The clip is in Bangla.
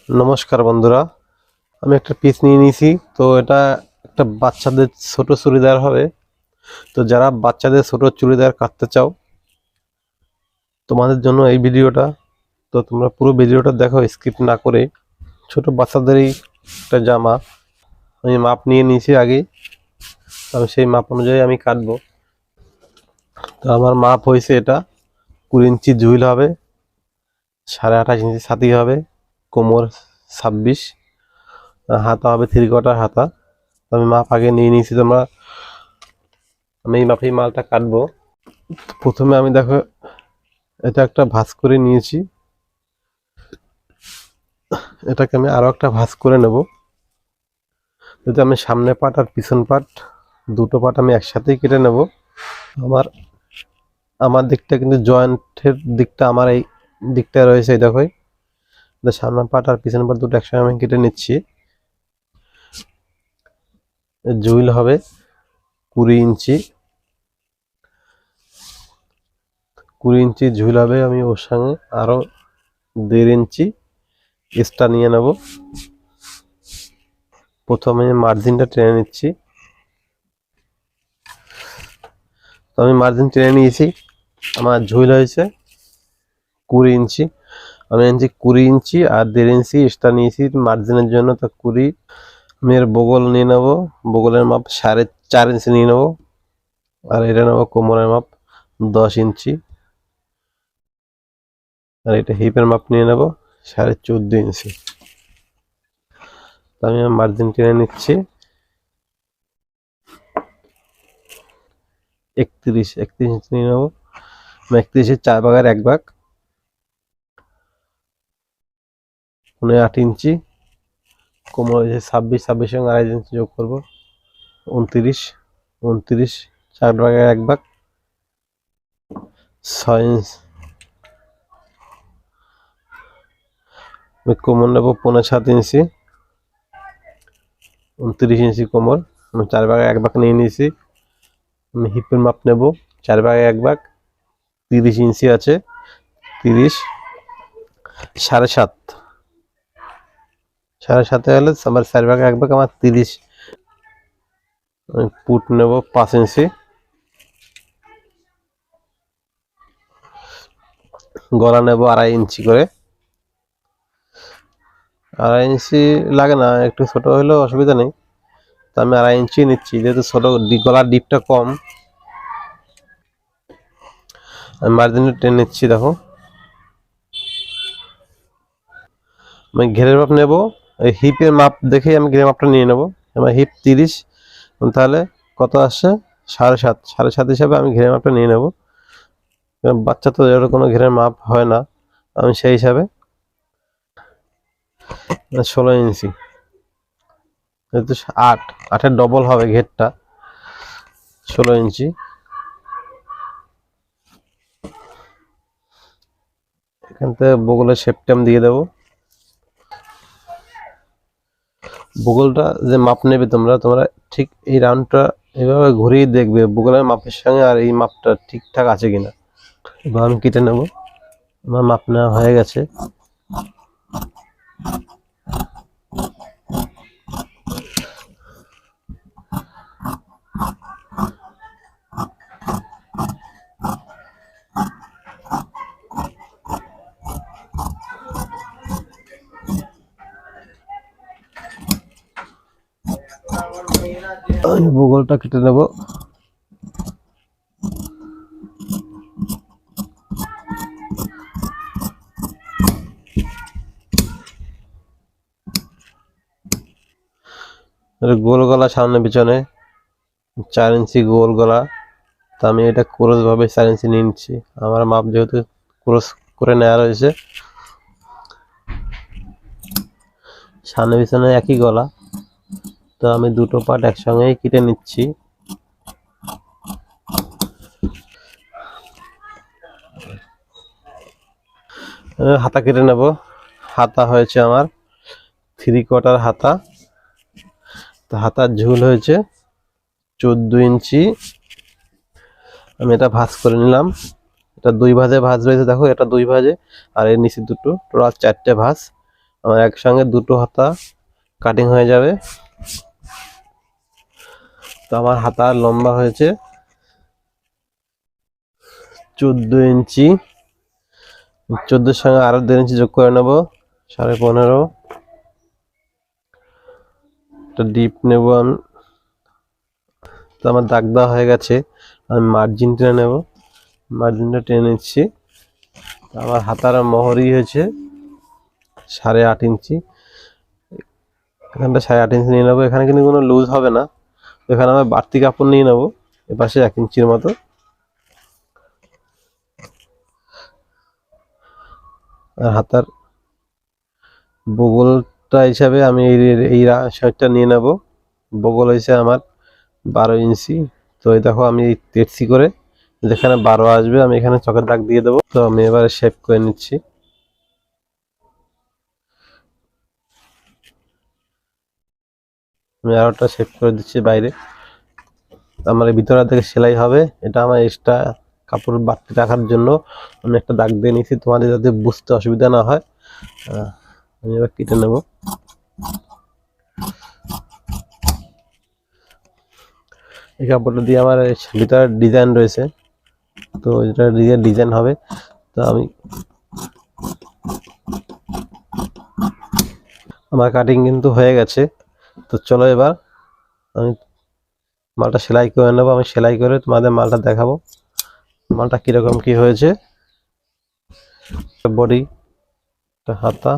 নমস্কার বন্ধুরা, আমি একটা পিস নিয়ে নিয়েছি। তো এটা একটা বাচ্চাদের ছোট চুড়িদার হবে। তো যারা বাচ্চাদের ছোট চুড়িদার কাটতে চাও তোমাদের জন্য এই ভিডিওটা। তো তোমরা পুরো ভিডিওটা দেখো, স্কিপ না করে। ছোট বাচ্চাদেরই একটা জামা আমি মাপ নিয়ে নিয়েছি আগে। আমি সেই মাপ অনুযায়ী আমি কাটবো। তো আমার মাপ হয়েছে এটা 20 ইঞ্চি ঝুল হবে, 28.5 ইঞ্চি ছাতি হবে, কোমর 26, হাতা হবে 3/4 হাতা। তো আমি মাপ আগে নিয়ে নিয়েছি। আমি এই মাপেই মালটা কাটবো। প্রথমে আমি দেখো এটা একটা ভাঁজ করে নিয়েছি, এটাকে আমি আরো একটা ভাঁজ করে নেব। যদি আমি সামনে পাট আর পিছন পাট দুটো পাট আমি একসাথেই কেটে নেব। আমার আমার দিকটা কিন্তু জয়েন্টের দিকটা আমার এই দিকটা রয়েছে, এই দেখো। সামনে পাট আর পিছন পাট দুটো একসঙ্গে আমি কেটে নিচ্ছি। জুইল হবে 20 ইঞ্চি, 20 ইঞ্চি ঝুল হবে। আমি ওর সঙ্গে আরো 1.5 ইঞ্চি এক্সট্রা নিয়ে নেব। প্রথমে মার্জিনটা টেনে নিচ্ছি। তো আমি মার্জিন টেনে নিয়েছি। আমার ঝুল হয়েছে 20 ইঞ্চি। আমি এনেছি 20 ইঞ্চি আর 1.5 ইঞ্চি এক্সট্রা নিয়েছি মার্জিনের জন্য। তো 20 আমি এর বগল নিয়ে নেব। বগলের মাপ 4.5 ইঞ্চি নিয়ে নেব। আর এটা নেব কোমরের মাপ 10 ইঞ্চি। আর এটা হিপের মাপ নিয়ে নেব 14.5 ইঞ্চি। তো আমি মার্জিন টেনে নিচ্ছি 31 ইঞ্চি নিয়ে নেব। 31-এর 4 ভাগের 1 ভাগ, 8 ইঞ্চি। কোমর হয়েছে 26 সঙ্গে 2.5 ইঞ্চি যোগ করবো 29, 4 ভাগের 1 ভাগ, 6 ইঞ্চি। আমি কোমর নেবো 7.5 ইঞ্চি, 29 ইঞ্চি কোমর। আমি 4 ভাগের 1 ভাগ নিয়ে নিয়েছি। আমি হিপের মাপ নেব 4 ভাগের 1 ভাগ, 30 ইঞ্চি আছে। 30, 7.5 হলে আমার 4 ভাগের 1 ভাগ আমার 30। আমি পুট নেব 5 ইঞ্চি। গলা নেব 2.5 ইঞ্চি করে। 2.5 ইঞ্চি লাগে না, একটু ছোট হলেও অসুবিধা নেই। তো আমি 2.5 ইঞ্চি নিচ্ছি, যেহেতু ছোট গলার ডিপটা কম। আমি মার্জিনটা টেনে নিচ্ছি। দেখো আমি ঘেরের মাপ নেব, এই হিপের মাপ দেখেই আমি ঘেরের মাপটা নিয়ে নেব। আমার হিপ 30, তাহলে কত আসছে 7.5 হিসাবে আমি ঘেরের মাপটা নিয়ে নেব। বাচ্চা তো এর কোনো ঘেরের মাপ হয় না, আমি সেই হিসাবে 16 ইঞ্চি, যেহেতু 8-8-এর ডবল হবে ঘেরটা, 16 ইঞ্চি। এখান থেকে বগলের শেপটা আমি দিয়ে দেবো। বগলটা যে মাপ নেবে তোমরা ঠিক এই রাউন্ডটা এভাবে ঘুরিয়ে দেখবে বগলের মাপের সঙ্গে আর এই মাপটা ঠিকঠাক আছে কিনা। এবার আমি কেটে নেব। আমার মাপ নেওয়া হয়ে গেছে। আমি বগলটা কেটে নেব। গোল গলা সামনে পিছনে 4 ইঞ্চি গোল গলা। তা আমি এটা ক্রস ভাবে 4 ইঞ্চি নিয়ে নিচ্ছি। আমার মাপ যেহেতু ক্রস করে নেওয়া রয়েছে। সামনে পিছনে একই গলা, তো আমি দুটো পার্ট একসঙ্গেই কেটে নিচ্ছি। হাতা কেটে নেব। হাতা হয়েছে আমার 3/4 হাতা। তো হাতার ঝুল হয়েছে 14 ইঞ্চি। আমি এটা ভাঁজ করে নিলাম। এটা 2 ভাঁজে ভাঁজ রয়েছে, দেখো এটা 2 ভাঁজে, আর এর নিচে দুটো, টোটাল 4টে ভাঁজ। আমার একসঙ্গে দুটো হাতা কাটিং হয়ে যাবে। তো আমার হাতা লম্বা হয়েছে 14 ইঞ্চি। 14 সঙ্গে আরো 2 ইঞ্চি যোগ করে নেব, 15.5। একটা ডিপ নেব আমি। তো আমার দাগ দেওয়া হয়ে গেছে, আমি মার্জিন টেনে নেব। মার্জিনটা টেনে নিচ্ছি। আমার হাতার মহরি হয়েছে 8.5 ইঞ্চি। এখানটা 8.5 ইঞ্চি নিয়ে নেবো। এখানে কিন্তু কোনো লুজ হবে না। এখানে আমি বাড়তি কাপড় নিয়ে নেবো এপাশে 1 ইঞ্চির মতো। আর হাতার বগলটা হিসাবে আমি এই সাইডটা নিয়ে নেব। বগল হয়েছে আমার 12 ইঞ্চি। তো এই দেখো আমি এই তেরছি করে যেখানে 12 আসবে আমি এখানে চকের দাগ দিয়ে দেবো। তো আমি এবারে শেপ করে নিচ্ছি। আমি আরোটা শেপ করে দিচ্ছি বাইরে। আমার এই ভিতরের দিকে সেলাই হবে, এটা আমার এক্সট্রা কাপড় বাড়তি রাখার জন্য আমি একটা দাগ দিয়ে নিচ্ছি, তোমাদের যাতে বুঝতে অসুবিধা না হয়। আমি এবার কেটে নেব। এই কাপড়টা দিয়ে আমার ভিতরে ডিজাইন রয়েছে, তো এটা ডিজাইন হবে। তো আমি আমার কাটিং কিন্তু হয়ে গেছে। তো চলো এবার আমি মালটা সেলাই করে নেবো। আমি সেলাই করে তোমাদের মালটা দেখাবো, মালটা কিরকম কি হয়েছে। বডি, হাতা,